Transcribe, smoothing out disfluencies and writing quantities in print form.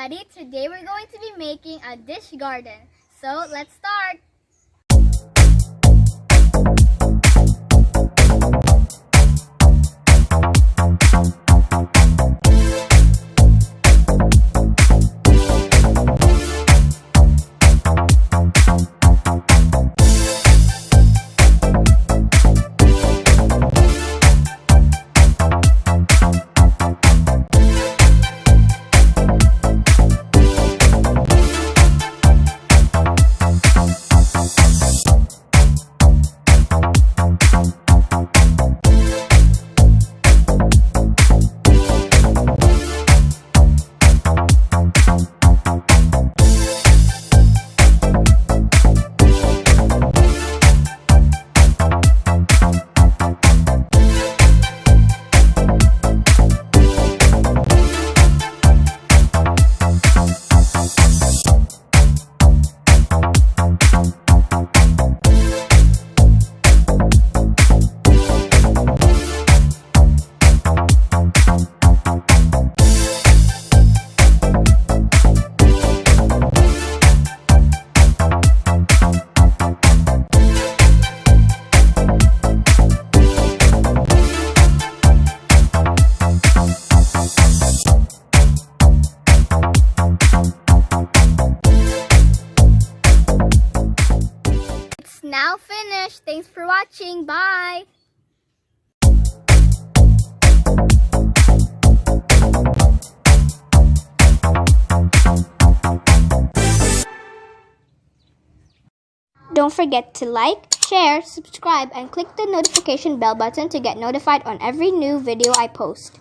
everybody! Today we're going to be making a dish garden. So let's start! Now finished. Thanks for watching. Bye. Don't forget to like, share, subscribe, and click the notification bell button to get notified on every new video I post.